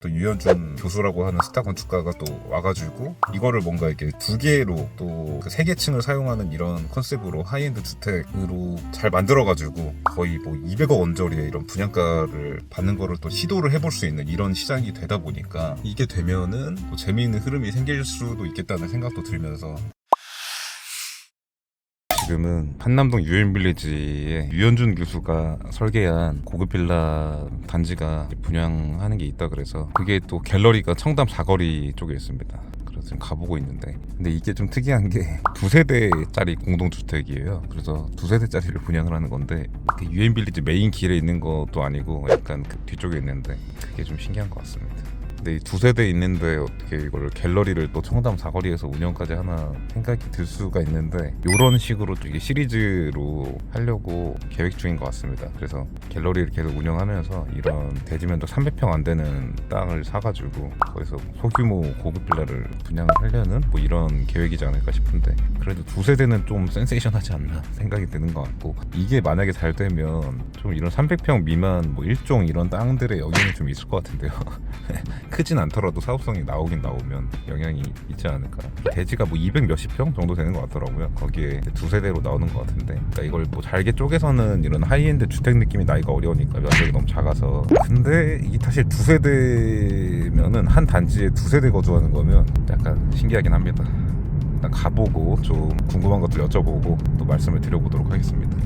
또 유현준 교수라고 하는 스타 건축가가 또 와가지고 이거를 뭔가 이렇게 두 개로 또 그 세 개 층을 사용하는 이런 컨셉으로 하이엔드 주택으로 잘 만들어가지고 거의 뭐 200억 원짜리의 이런 분양가를 받는 거를 또 시도를 해볼 수 있는 이런 시장이 되다 보니까 이게 되면은 또 재미있는 흐름이 생길 수도 있겠다는 생각도 들면서 지금은 한남동 유엔빌리지에 유현준 교수가 설계한 고급 빌라 단지가 분양하는 게 있다 그래서 그게 또 갤러리가 청담 사거리 쪽에 있습니다. 그래서 지금 가보고 있는데 근데 이게 좀 특이한 게 두 세대짜리 공동주택이에요. 그래서 두 세대짜리를 분양을 하는 건데 유엔빌리지 메인 길에 있는 것도 아니고 약간 그 뒤쪽에 있는데 그게 좀 신기한 것 같습니다. 근데 두 세대 있는데 어떻게 이걸 갤러리를 또 청담 사거리에서 운영까지 하나 생각이 들 수가 있는데 이런 식으로 이게 시리즈로 하려고 계획 중인 것 같습니다. 그래서 갤러리를 계속 운영하면서 이런 대지 면적 300평 안 되는 땅을 사가지고 거기서 소규모 고급 빌라를 분양을 하려는 뭐 이런 계획이지 않을까 싶은데 그래도 두 세대는 좀 센세이션하지 않나 생각이 드는 것 같고 이게 만약에 잘 되면 좀 이런 300평 미만 뭐 일종 이런 땅들의 영향이 좀 있을 것 같은데요. 크진 않더라도 사업성이 나오면 영향이 있지 않을까. 대지가 뭐 200 몇십 평 정도 되는 것 같더라고요. 거기에 두 세대로 나오는 것 같은데 그러니까 이걸 뭐 잘게 쪼개서는 이런 하이엔드 주택 느낌이 나기가 어려우니까 면적이 너무 작아서 근데 이게 사실 두 세대면은 한 단지에 두 세대 거주하는 거면 약간 신기하긴 합니다. 일단 가보고 좀 궁금한 것들 여쭤보고 또 말씀을 드려보도록 하겠습니다.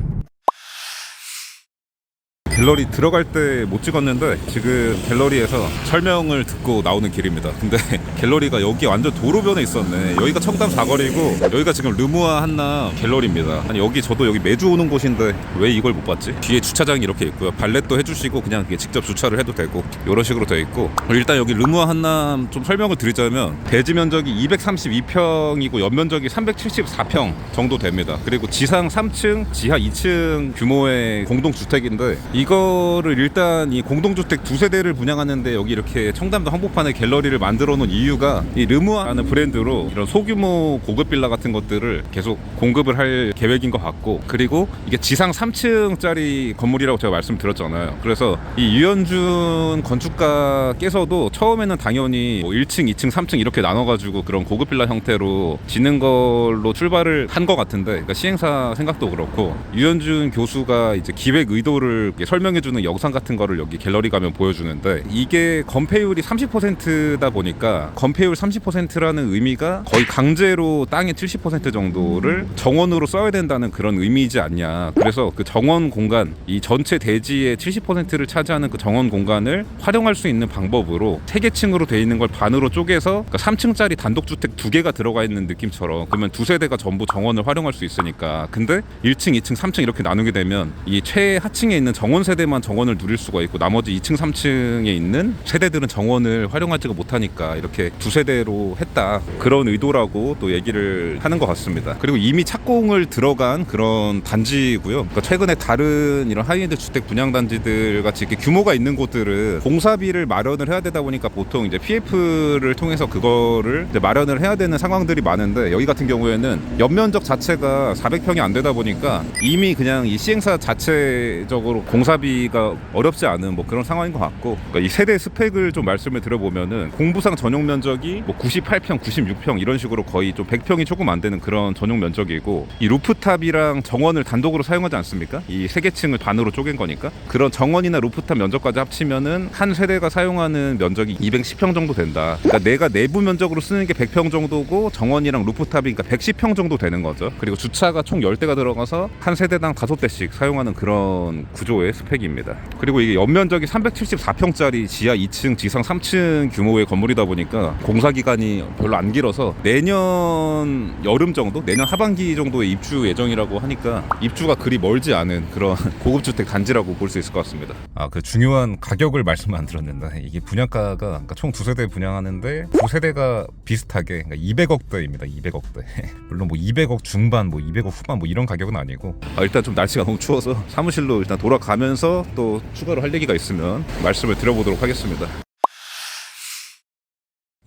갤러리 들어갈 때 못 찍었는데 지금 갤러리에서 설명을 듣고 나오는 길입니다. 근데 갤러리가 여기 완전 도로변에 있었네. 여기가 청담 사거리고 여기가 지금 르무아 한남 갤러리입니다. 아니 여기 저도 여기 매주 오는 곳인데 왜 이걸 못 봤지? 뒤에 주차장이 이렇게 있고요. 발렛도 해주시고 그냥 직접 주차를 해도 되고 이런 식으로 되어 있고 일단 여기 르무아 한남 좀 설명을 드리자면 대지 면적이 232평이고 연면적이 374평 정도 됩니다. 그리고 지상 3층, 지하 2층 규모의 공동주택인데 이거를 일단 이 공동주택 두 세대를 분양하는데 여기 이렇게 청담동 한복판에 갤러리를 만들어 놓은 이유가 이 르무아라는 브랜드로 이런 소규모 고급 빌라 같은 것들을 계속 공급을 할 계획인 것 같고 그리고 이게 지상 3층짜리 건물이라고 제가 말씀드렸잖아요. 그래서 이 유현준 건축가께서도 처음에는 당연히 뭐 1층, 2층, 3층 이렇게 나눠가지고 그런 고급 빌라 형태로 짓는 걸로 출발을 한 것 같은데 그러니까 시행사 생각도 그렇고 유현준 교수가 이제 기획 의도를 설명해주는 영상 같은 거를 여기 갤러리 가면 보여주는데 이게 건폐율이 30%다 보니까 건폐율 30%라는 의미가 거의 강제로 땅의 70% 정도를 정원으로 써야 된다는 그런 의미이지 않냐. 그래서 그 정원 공간 이 전체 대지의 70%를 차지하는 그 정원 공간을 활용할 수 있는 방법으로 3개 층으로 돼 있는 걸 반으로 쪼개서 그러니까 3층짜리 단독주택 2개가 들어가 있는 느낌처럼 그러면 두 세대가 전부 정원을 활용할 수 있으니까 근데 1층, 2층, 3층 이렇게 나누게 되면 이 최하층에 있는 정원 세대만 정원을 누릴 수가 있고 나머지 2층 3층에 있는 세대들은 정원을 활용하지가 못하니까 이렇게 두 세대로 했다 그런 의도라고 또 얘기를 하는 것 같습니다. 그리고 이미 착공을 들어간 그런 단지고요. 그러니까 최근에 다른 이런 하이엔드 주택 분양 단지들 같이 이렇게 규모가 있는 곳들은 공사비를 마련을 해야 되다 보니까 보통 이제 PF를 통해서 그거를 이제 마련을 해야 되는 상황들이 많은데 여기 같은 경우에는 연면적 자체가 400평이 안 되다 보니까 이미 그냥 이 시행사 자체적으로 공사비가 어렵지 않은 뭐 그런 상황인 것 같고 그러니까 이 세대 스펙을 좀 말씀을 드려보면은 공부상 전용 면적이 뭐 98평, 96평 이런 식으로 거의 좀 100평이 조금 안 되는 그런 전용 면적이고 이 루프탑이랑 정원을 단독으로 사용하지 않습니까? 이 3개 층을 반으로 쪼갠 거니까 그런 정원이나 루프탑 면적까지 합치면은 한 세대가 사용하는 면적이 210평 정도 된다. 그러니까 내가 내부 면적으로 쓰는 게 100평 정도고 정원이랑 루프탑이 그러니까 110평 정도 되는 거죠. 그리고 주차가 총 10대가 들어가서 한 세대당 5대씩 사용하는 그런 구조의 스펙입니다. 그리고 이게 연면적이 374평짜리 지하 2층, 지상 3층 규모의 건물이다 보니까 공사 기간이 별로 안 길어서 내년 여름 정도, 내년 하반기 정도의 입주 예정이라고 하니까 입주가 그리 멀지 않은 그런 고급주택 단지라고 볼 수 있을 것 같습니다. 그 중요한 가격을 말씀 안 드렸는데 이게 분양가가 그러니까 총 두 세대 분양하는데 두 세대가 비슷하게 그러니까 200억대입니다. 200억대. 물론 뭐 200억 중반, 뭐 200억 후반 뭐 이런 가격은 아니고 일단 좀 날씨가 너무 추워서 사무실로 일단 돌아가면서 또 추가로 할 얘기가 있으면 말씀을 드려보도록 하겠습니다.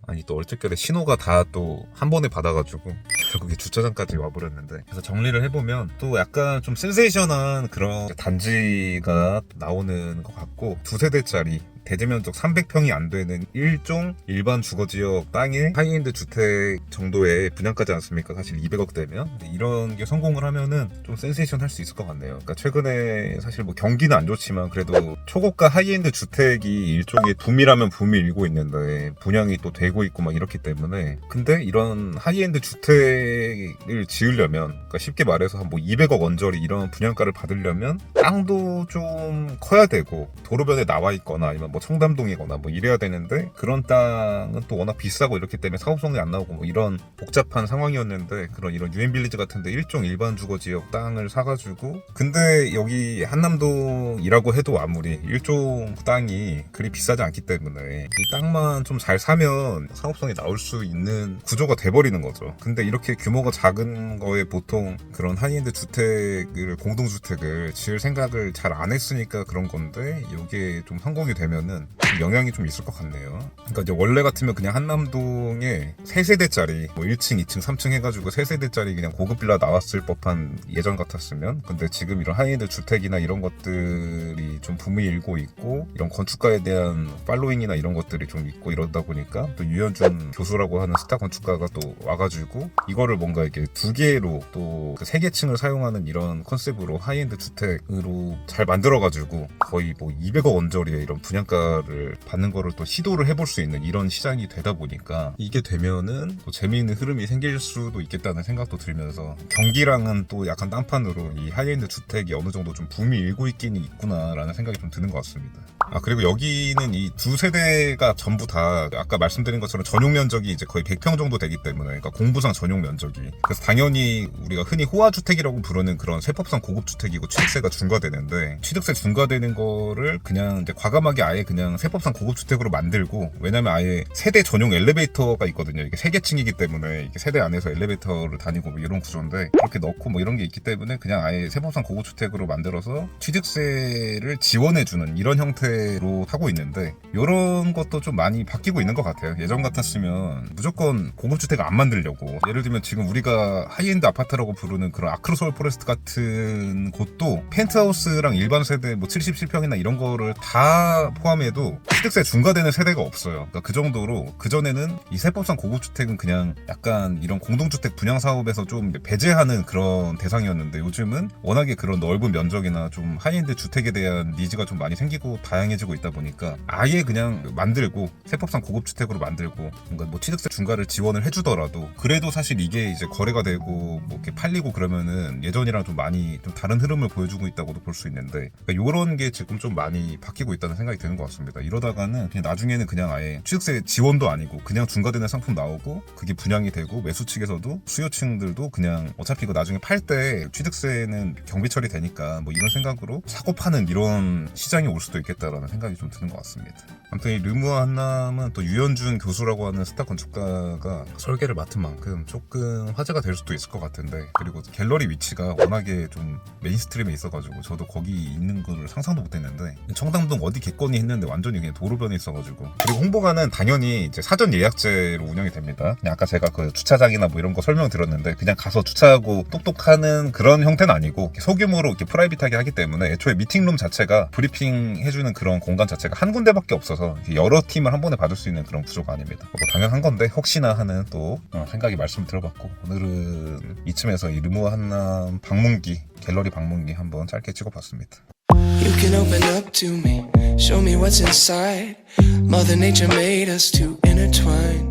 아니 또 얼떨결에 신호가 다 또 한 번에 받아가지고 결국에 주차장까지 와버렸는데, 그래서 정리를 해보면 또 약간 좀 센세이션한 그런 단지가 나오는 것 같고, 2세대짜리 대지면적 300평이 안 되는 일종 일반 주거지역 땅에 하이엔드 주택 정도의 분양가지 않습니까? 사실 200억대면 이런 게 성공을 하면은 좀 센세이션 할 수 있을 것 같네요. 그러니까 최근에 사실 뭐 경기는 안 좋지만 그래도 초고가 하이엔드 주택이 일종의 붐이라면 붐이 일고 있는데 분양이 또 되고 있고 막 이렇기 때문에, 근데 이런 하이엔드 주택을 지으려면, 그러니까 쉽게 말해서 한 뭐 200억 언저리 이런 분양가를 받으려면 땅도 좀 커야 되고 도로변에 나와 있거나 아니면 뭐 청담동이거나 뭐 이래야 되는데, 그런 땅은 또 워낙 비싸고 이렇기 때문에 사업성이 안 나오고 뭐 이런 복잡한 상황이었는데, 그런 이런 유엔빌리지 같은데 일종 일반 주거지역 땅을 사가지고, 근데 여기 한남동이라고 해도 아무리 일종 땅이 그리 비싸지 않기 때문에 이 땅만 좀 잘 사면 사업성이 나올 수 있는 구조가 돼버리는 거죠. 근데 이렇게 규모가 작은 거에 보통 그런 하이엔드 주택을, 공동주택을 지을 생각을 잘 안 했으니까 그런 건데, 이게 좀 성공이 되면은 좀 영향이 좀 있을 것 같네요. 그러니까 이제 원래 같으면 그냥 한남동에 3세대짜리 뭐 1층, 2층, 3층 해가지고 3세대짜리 그냥 고급 빌라 나왔을 법한 예전 같았으면, 근데 지금 이런 하이엔드 주택이나 이런 것들이 좀 붐이 일고 있고, 이런 건축가에 대한 팔로잉이나 이런 것들이 좀 있고 이러다 보니까, 또 유현준 교수라고 하는 스타 건축가가 또 와가지고 이거를 뭔가 이렇게 2개로 또 그 3개층을 사용하는 이런 컨셉으로 하이엔드 주택으로 잘 만들어가지고 거의 뭐 200억 언저리에 이런 분양가를 받는 거를 또 시도를 해볼 수 있는 이런 시장이 되다 보니까, 이게 되면은 또 재미있는 흐름이 생길 수도 있겠다는 생각도 들면서, 경기랑은 또 약간 딴판으로 이 하이엔드 주택이 어느 정도 좀 붐이 일고 있기는 있구나라는 생각이 좀 드는 것 같습니다. 그리고 여기는 이 2세대가 전부 다 아까 말씀드린 것처럼 전용 면적이 이제 거의 100평 정도 되기 때문에, 그러니까 공부상 전용 면적이, 그래서 당연히 우리가 흔히 호화주택이라고 부르는 그런 세법상 고급주택이고 취득세가 중과되는데, 취득세 중과되는 거를 그냥 이제 과감하게 아예 그냥 세법상 고급주택으로 만들고, 왜냐면 아예 세대 전용 엘리베이터가 있거든요. 이게 3개층이기 때문에 이게 세대 안에서 엘리베이터를 다니고 뭐 이런 구조인데, 그렇게 넣고 뭐 이런 게 있기 때문에 그냥 아예 세법상 고급주택으로 만들어서 취득세를 지원해주는 이런 형태로 하고 있는데, 이런 것도 좀 많이 바뀌고 있는 것 같아요. 예전 같았으면 무조건 고급주택 안 만들려고, 예를 들면 지금 우리가 하이엔드 아파트라고 부르는 그런 아크로솔 포레스트 같은 곳도 펜트하우스랑 일반 세대 뭐 77평이나 이런 거를 다 포함해도 취득세 중과되는 세대가 없어요. 그러니까 그 정도로 그전에는 이 세법상 고급주택은 그냥 약간 이런 공동주택 분양 사업에서 좀 배제하는 그런 대상이었는데, 요즘은 워낙에 그런 넓은 면적이나 좀 하이엔드 주택에 대한 니즈가 좀 많이 생기고 다양해지고 있다 보니까 아예 그냥 만들고 세법상 고급주택으로 만들고, 뭔가 뭐 취득세 중과를 지원을 해주더라도 그래도 사실 이게 이제 거래가 되고 뭐 이렇게 팔리고 그러면은 예전이랑 좀 많이 좀 다른 흐름을 보여주고 있다고도 볼 수 있는데, 그러니까 이런 게 지금 좀 많이 바뀌고 있다는 생각이 드는 것 같습니다. 이러다가는 그냥 나중에는 그냥 아예 취득세 지원도 아니고 그냥 중과되는 상품 나오고, 그게 분양이 되고 매수 측에서도 수요층들도 그냥 어차피 이거 나중에 팔 때 취득세는 경비 처리되니까 뭐 이런 생각으로 사고 파는 이런 시장이 올 수도 있겠다라는 생각이 좀 드는 것 같습니다. 아무튼 이 르무아 한남은 또 유현준 교수라고 하는 스타 건축가가 설계를 맡은 만큼 조금 화제가 될 수도 있을 것 같은데, 그리고 갤러리 위치가 워낙에 좀 메인스트림에 있어가지고 저도 거기 있는 걸 상상도 못했는데, 청담동 어디 겠거니 했는데 완전히 그냥 도로변에 있어가지고, 그리고 홍보관은 당연히 이제 사전 예약제로 운영이 됩니다. 그냥 아까 제가 그 주차장이나 뭐 이런 거 설명드렸는데, 그냥 가서 주차하고 똑똑하는 그런 형태는 아니고 소규모로 이렇게 프라이빗하게 하기 때문에 애초에 미팅룸 자체가 브리핑 해주는 그런 공간 자체가 한 군데밖에 없어서 여러 팀을 한 번에 받을 수 있는 그런 구조가 아닙니다. 뭐 당연한 건데 혹시나 하는 또 생각이 말씀을 드려봤고, 오늘은 이쯤에서 이 르무아 한남 방문기, 갤러리 방문기 한번 짧게 찍어봤습니다. You can open up to me, show me what's inside. Mother Nature made us to intertwine.